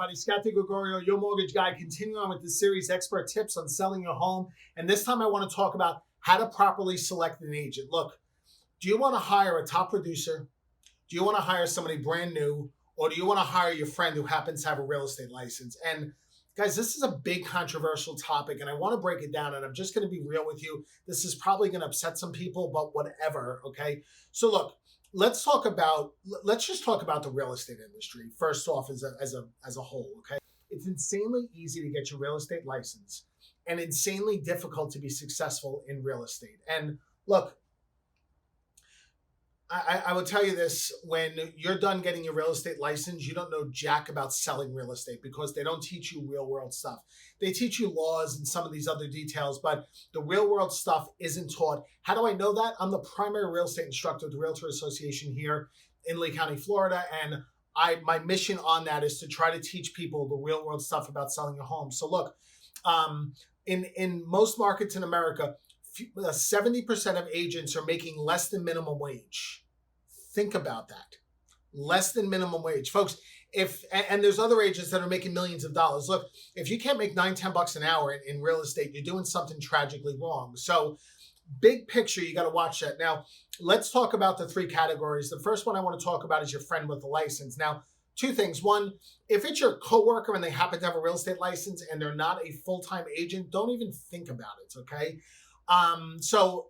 everybody. Scott DiGregorio, your mortgage guy, continuing on with this series, Expert Tips on Selling Your Home. And this time I want to talk about how to properly select an agent. Look, do you want to hire a top producer? Do you want to hire somebody brand new? Or do you want to hire your friend who happens to have a real estate license? And guys, this is a big controversial topic, and I want to break it down, and I'm just going to be real with you. This is probably going to upset some people, but whatever, okay? So look, let's just talk about the real estate industry first off as a whole, okay? It's insanely easy to get your real estate license and insanely difficult to be successful in real estate. And look, I will tell you this, when you're done getting your real estate license, you don't know jack about selling real estate because they don't teach you real world stuff. They teach you laws and some of these other details, but the real world stuff isn't taught. How do I know that? I'm the primary real estate instructor at the Realtor Association here in Lee County, Florida, and my mission on that is to try to teach people the real world stuff about selling a home. So look, in most markets in America, 70% of agents are making less than minimum wage. Think about that. Less than minimum wage. Folks, and there's other agents that are making millions of dollars. Look, if you can't make $9-10 an hour in real estate, you're doing something tragically wrong. So big picture, you got to watch that. Now, let's talk about the three categories. The first one I want to talk about is your friend with a license. Now, two things. One, if it's your coworker and they happen to have a real estate license and they're not a full-time agent, don't even think about it, okay? So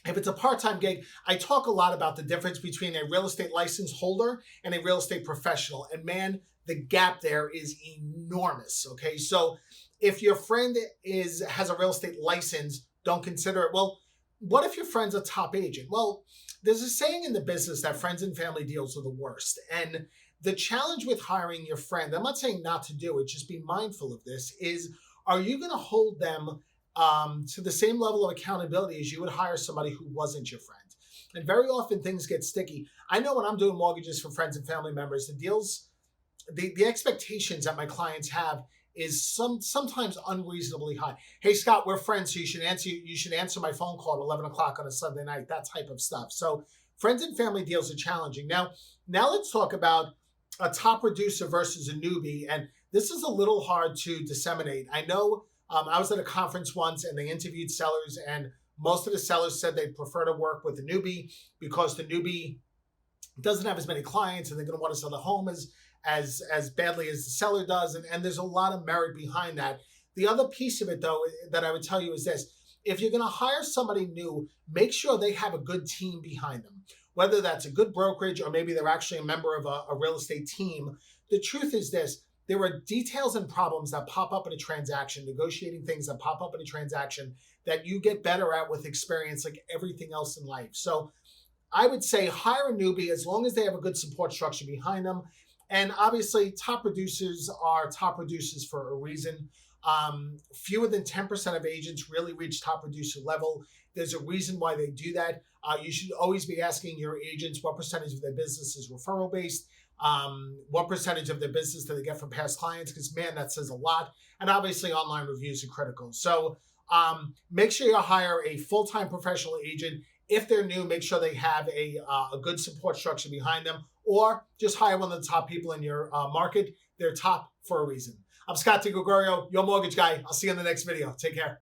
if it's a part-time gig, I talk a lot about the difference between a real estate license holder and a real estate professional. And man, the gap there is enormous, okay? So if your friend has a real estate license, don't consider it. Well, what if your friend's a top agent? Well, there's a saying in the business that friends and family deals are the worst. And the challenge with hiring your friend, I'm not saying not to do it, just be mindful of this, is are you going to hold them to the same level of accountability as you would hire somebody who wasn't your friend? And very often things get sticky. I know when I'm doing mortgages for friends and family members, the expectations that my clients have is sometimes unreasonably high. Hey Scott, we're friends, so you should answer my phone call at 11 o'clock on a Sunday night, that type of stuff. So friends and family deals are challenging. Now let's talk about a top producer versus a newbie. And this is a little hard to disseminate. I know I was at a conference once and they interviewed sellers, and most of the sellers said they prefer to work with the newbie because the newbie doesn't have as many clients and they're going to want to sell the home as badly as the seller does. And there's a lot of merit behind that. The other piece of it, though, that I would tell you is this. If you're going to hire somebody new, make sure they have a good team behind them, whether that's a good brokerage or maybe they're actually a member of a real estate team. The truth is this. There are details and problems that pop up in a transaction, negotiating things that pop up in a transaction that you get better at with experience, like everything else in life. So I would say hire a newbie as long as they have a good support structure behind them. And obviously, top producers are top producers for a reason. Fewer than 10% of agents really reach top producer level. There's a reason why they do that. You should always be asking your agents what percentage of their business is referral based. What percentage of their business do they get from past clients? Because man, that says a lot. And obviously online reviews are critical. So make sure you hire a full-time professional agent. If they're new, make sure they have a good support structure behind them, or just hire one of the top people in your market. They're top for a reason. I'm Scott DiGregorio, your mortgage guy. I'll see you in the next video. Take care.